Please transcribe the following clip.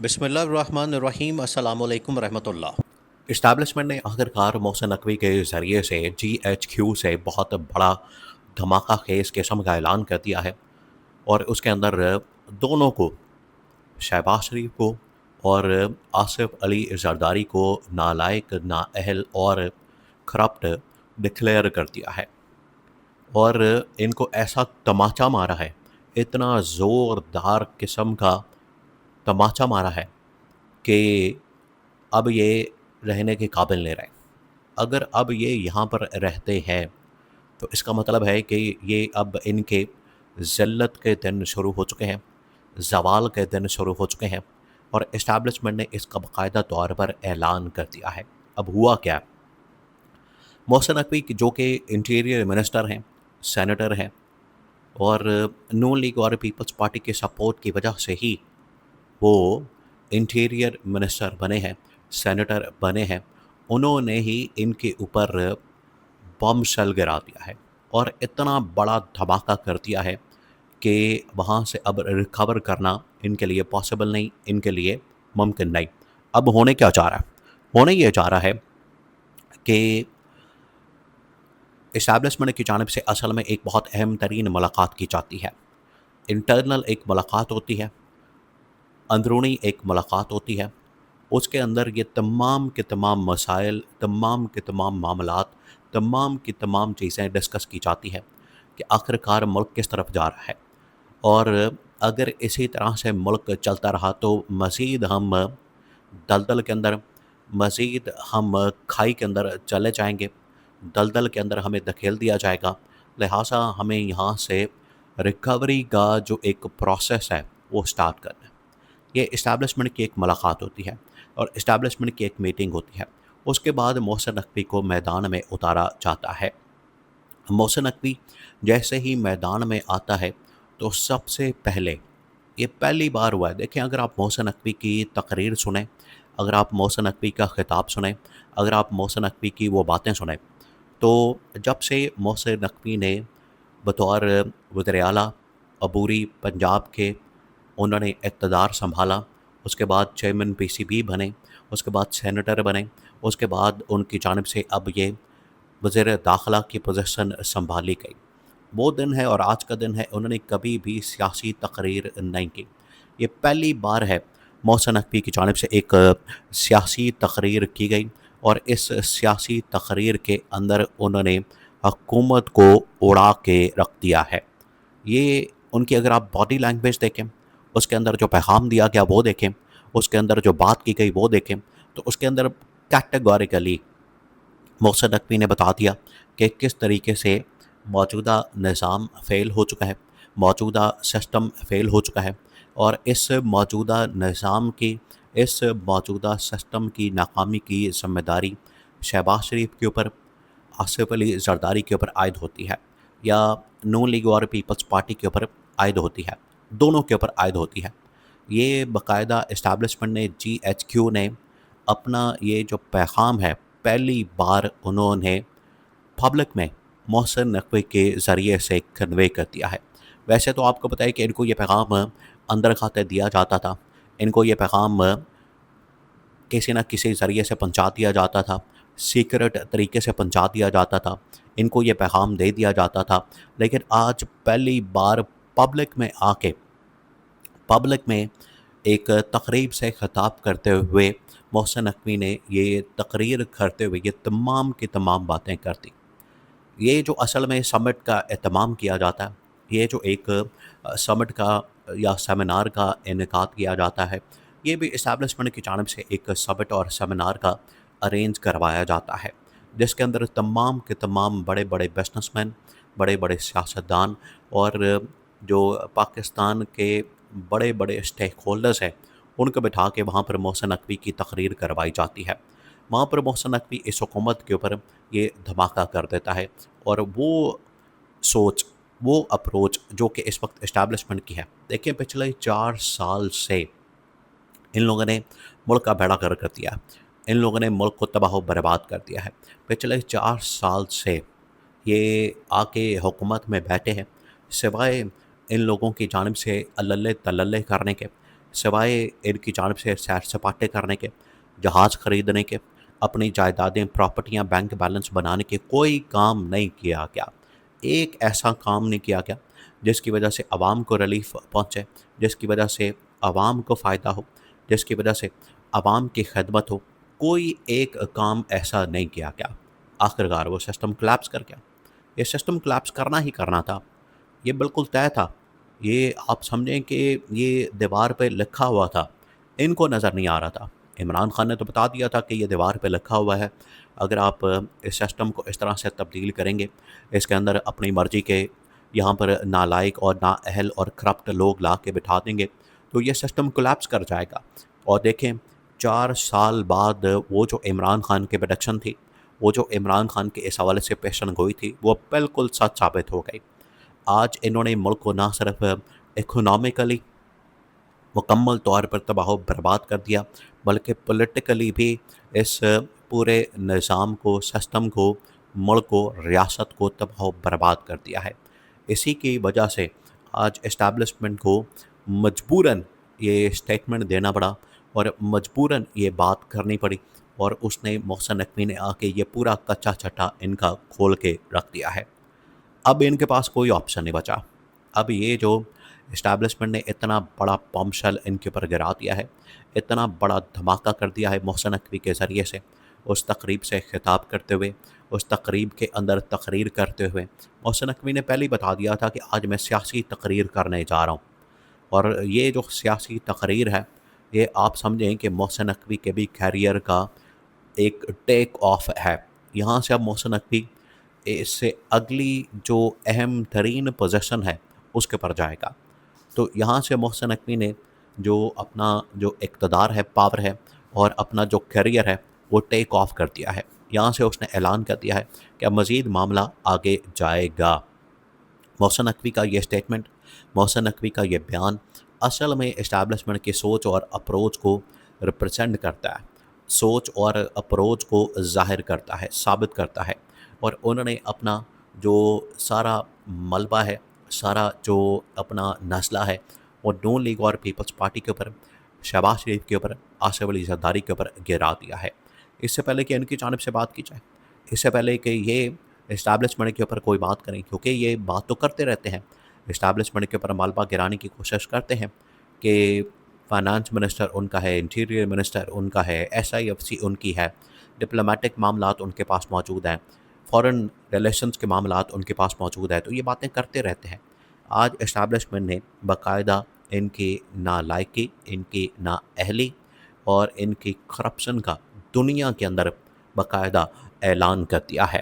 بسم اللہ الرحمن الرحیم، السلام علیکم ورحمۃ اللہ۔ اسٹیبلشمنٹ نے آخرکار محسن نقوی کے ذریعے سے GHQ سے بہت بڑا دھماکہ خیز قسم کا اعلان کر دیا ہے، اور اس کے اندر دونوں کو، شہباز شریف کو اور آصف علی زرداری کو، نالائق، نااہل اور کرپٹ ڈکلیئر کر دیا ہے، اور ان کو ایسا تماچا مارا ہے، اتنا زوردار قسم کا تماچا مارا ہے کہ اب یہ رہنے کے قابل نہیں رہے۔ اگر اب یہ یہاں پر رہتے ہیں تو اس کا مطلب ہے کہ یہ اب ان کے ذلت کے دن شروع ہو چکے ہیں، زوال کے دن شروع ہو چکے ہیں، اور اسٹیبلشمنٹ نے اس کا باقاعدہ طور پر اعلان کر دیا ہے۔ اب ہوا کیا؟ محسن نقوی جو کہ انٹیریئر منسٹر ہیں، سینیٹر ہیں، اور نون لیگ اور پیپلز پارٹی کے سپورٹ کی وجہ سے ہی وہ انٹیریئر منسٹر بنے ہیں، سینیٹر بنے ہیں، انہوں نے ہی ان کے اوپر بم شل گرا دیا ہے، اور اتنا بڑا دھماکہ کر دیا ہے کہ وہاں سے اب ریکور کرنا ان کے لیے پاسبل نہیں، ان کے لیے ممکن نہیں۔ اب ہونے کیا چاہ رہا ہے؟ ہونے یہ چاہ رہا ہے کہ اسٹیبلشمنٹ کی جانب سے اصل میں ایک بہت اہم ترین ملاقات کی جاتی ہے۔ انٹرنل ایک ملاقات ہوتی ہے، اندرونی ایک ملاقات ہوتی ہے، اس کے اندر یہ تمام کے تمام مسائل، تمام کے تمام معاملات، تمام کی تمام چیزیں ڈسکس کی جاتی ہیں کہ آخرکار ملک کس طرف جا رہا ہے، اور اگر اسی طرح سے ملک چلتا رہا تو مزید ہم دلدل کے اندر، مزید ہم کھائی کے اندر چلے جائیں گے، دلدل کے اندر ہمیں دھکیل دیا جائے گا، لہٰذا ہمیں یہاں سے ریکوری کا جو ایک پروسیس ہے وہ سٹارٹ کرنا ہے۔ یہ اسٹیبلشمنٹ کی ایک ملاقات ہوتی ہے، اور اسٹیبلشمنٹ کی ایک میٹنگ ہوتی ہے۔ اس کے بعد محسن نقوی کو میدان میں اتارا جاتا ہے۔ محسن نقوی جیسے ہی میدان میں آتا ہے تو سب سے پہلے، یہ پہلی بار ہوا ہے، دیکھیں اگر آپ محسن نقوی کی تقریر سنیں، اگر آپ محسن نقوی کا خطاب سنیں، اگر آپ محسن نقوی کی وہ باتیں سنیں، تو جب سے محسن نقوی نے بطور وزیر اعلیٰ عبوری پنجاب کے انہوں نے اقتدار سنبھالا، اس کے بعد چیئرمین PCB بنے، اس کے بعد سینیٹر بنے، اس کے بعد ان کی جانب سے اب یہ وزیر داخلہ کی پوزیشن سنبھالی گئی، وہ دن ہے اور آج کا دن ہے، انہوں نے کبھی بھی سیاسی تقریر نہیں کی۔ یہ پہلی بار ہے محسن نقوی کی جانب سے ایک سیاسی تقریر کی گئی، اور اس سیاسی تقریر کے اندر انہوں نے حکومت کو اڑا کے رکھ دیا ہے۔ یہ ان کی اگر آپ باڈی لینگویج دیکھیں، اس کے اندر جو پیغام دیا گیا وہ دیکھیں، اس کے اندر جو بات کی گئی وہ دیکھیں، تو اس کے اندر کیٹیگوریکلی محسن نقوی نے بتا دیا کہ کس طریقے سے موجودہ نظام فیل ہو چکا ہے، موجودہ سسٹم فیل ہو چکا ہے، اور اس موجودہ نظام کی، اس موجودہ سسٹم کی ناکامی کی ذمہ داری شہباز شریف کے اوپر، آصف علی زرداری کے اوپر عائد ہوتی ہے، یا نون لیگ اور پیپلز پارٹی کے اوپر عائد ہوتی ہے، دونوں کے اوپر عائد ہوتی ہے۔ یہ باقاعدہ اسٹیبلشمنٹ نے، GHQ نے اپنا یہ جو پیغام ہے پہلی بار انہوں نے پبلک میں محسن نقوی کے ذریعے سے کنوے کر دیا ہے۔ ویسے تو آپ کو پتہ ہے کہ ان کو یہ پیغام اندر کھاتے دیا جاتا تھا، ان کو یہ پیغام کسی نہ کسی ذریعے سے پہنچا دیا جاتا تھا، سیکرٹ طریقے سے پہنچا دیا جاتا تھا، ان کو یہ پیغام دے دیا جاتا تھا، لیکن آج پہلی بار پبلک میں آ کے، پبلک میں ایک تقریب سے خطاب کرتے ہوئے محسن نقوی نے یہ تقریر کرتے ہوئے یہ تمام کی تمام باتیں کر دی۔ یہ جو اصل میں سمٹ کا اہتمام کیا جاتا ہے، یہ جو ایک سمٹ کا یا سیمینار کا انعقاد کیا جاتا ہے، یہ بھی اسٹیبلشمنٹ کی جانب سے ایک سمٹ اور سیمینار کا ارینج کروایا جاتا ہے، جس کے اندر تمام کے تمام بڑے بڑے بزنس مین، بڑے بڑے سیاستدان، اور جو پاکستان کے بڑے بڑے اسٹیک ہولڈرز ہیں، ان کو بٹھا کے وہاں پر محسن نقوی کی تقریر کروائی جاتی ہے۔ وہاں پر محسن نقوی اس حکومت کے اوپر یہ دھماکہ کر دیتا ہے، اور وہ سوچ، وہ اپروچ جو کہ اس وقت اسٹیبلشمنٹ کی ہے، دیکھیں پچھلے 4 سال سے ان لوگوں نے ملک کا بیڑا گرک کر دیا ہے، ان لوگوں نے ملک کو تباہ و برباد کر دیا ہے۔ پچھلے 4 سال سے یہ آ کے حکومت میں بیٹھے ہیں، سوائے ان لوگوں کی جانب سے الللے تللے کرنے کے، سوائے ان کی جانب سے سیر سپاٹے کرنے کے، جہاز خریدنے کے، اپنی جائیدادیں پراپرٹیاں بینک بیلنس بنانے کے کوئی کام نہیں کیا گیا۔ ایک ایسا کام نہیں کیا گیا جس کی وجہ سے عوام کو ریلیف پہنچے، جس کی وجہ سے عوام کو فائدہ ہو، جس کی وجہ سے عوام کی خدمت ہو۔ کوئی ایک کام ایسا نہیں کیا گیا۔ آخرکار وہ سسٹم کلیپس کر گیا۔ یہ سسٹم کلیپس کرنا ہی کرنا تھا، یہ بالکل طے تھا۔ یہ آپ سمجھیں کہ یہ دیوار پہ لکھا ہوا تھا، ان کو نظر نہیں آ رہا تھا۔ عمران خان نے تو بتا دیا تھا کہ یہ دیوار پہ لکھا ہوا ہے، اگر آپ اس سسٹم کو اس طرح سے تبدیل کریں گے، اس کے اندر اپنی مرضی کے یہاں پر نالائق اور نااہل اور کرپٹ لوگ لا کے بٹھا دیں گے تو یہ سسٹم کولیپس کر جائے گا۔ اور دیکھیں 4 سال بعد وہ جو عمران خان کی پروڈکشن تھی، وہ جو عمران خان کے اس حوالے سے پیشن گوئی تھی، وہ بالکل سچ ثابت ہو گئی۔ آج انہوں نے ملک کو نہ صرف اکنامکلی مکمل طور پر تباہ و برباد کر دیا، بلکہ پولیٹیکلی بھی اس پورے نظام کو، سسٹم کو، ملک کو، ریاست کو تباہ و برباد کر دیا ہے۔ اسی کی وجہ سے آج اسٹیبلشمنٹ کو مجبوراً یہ اسٹیٹمنٹ دینا پڑا اور مجبوراً یہ بات کرنی پڑی، اور اس نے محسن نقوی نے آ کے یہ پورا کچا چٹا ان کا کھول کے رکھ دیا ہے۔ اب ان کے پاس کوئی آپشن نہیں بچا۔ اب یہ جو اسٹیبلشمنٹ نے اتنا بڑا بم شیل ان کے اوپر گرا دیا ہے، اتنا بڑا دھماکہ کر دیا ہے محسن نقوی کے ذریعے سے، اس تقریب سے خطاب کرتے ہوئے، اس تقریب کے اندر تقریر کرتے ہوئے محسن نقوی نے پہلے ہی بتا دیا تھا کہ آج میں سیاسی تقریر کرنے جا رہا ہوں۔ اور یہ جو سیاسی تقریر ہے، یہ آپ سمجھیں کہ محسن نقوی کے بھی کیریئر کا ایک ٹیک آف ہے۔ یہاں سے اب محسن نقوی اس سے اگلی جو اہم ترین پوزیشن ہے اس کے پر جائے گا۔ تو یہاں سے محسن نقوی نے جو اپنا جو اقتدار ہے، پاور ہے، اور اپنا جو کیریئر ہے وہ ٹیک آف کر دیا ہے۔ یہاں سے اس نے اعلان کر دیا ہے کہ اب مزید معاملہ آگے جائے گا۔ محسن نقوی کا یہ اسٹیٹمنٹ، محسن نقوی کا یہ بیان اصل میں اسٹیبلشمنٹ کی سوچ اور اپروچ کو ریپرزینٹ کرتا ہے، سوچ اور اپروچ کو ظاہر کرتا ہے، ثابت کرتا ہے۔ اور انہوں نے اپنا جو سارا ملبہ ہے، سارا جو اپنا نسلہ ہے، وہ نون لیگ اور پیپلز پارٹی کے اوپر، شہباز شریف کے اوپر، آصف علی زرداری کے اوپر گرا دیا ہے۔ اس سے پہلے کہ ان کی جانب سے بات کی جائے، اس سے پہلے کہ یہ اسٹیبلشمنٹ کے اوپر کوئی بات کریں، کیونکہ یہ بات تو کرتے رہتے ہیں، اسٹیبلشمنٹ کے اوپر ملبہ گرانے کی کوشش کرتے ہیں کہ فائنانس منسٹر ان کا ہے، انٹیریئر منسٹر ان کا ہے، SIFC ان کی ہے، ڈپلومیٹک معاملات ان کے پاس موجود ہیں، فورن ریلیشنز کے معاملات ان کے پاس موجود ہے، تو یہ باتیں کرتے رہتے ہیں۔ آج اسٹیبلشمنٹ نے باقاعدہ ان کی نالائقی، ان کی نااہلی اور ان کی کرپشن کا دنیا کے اندر باقاعدہ اعلان کر دیا ہے۔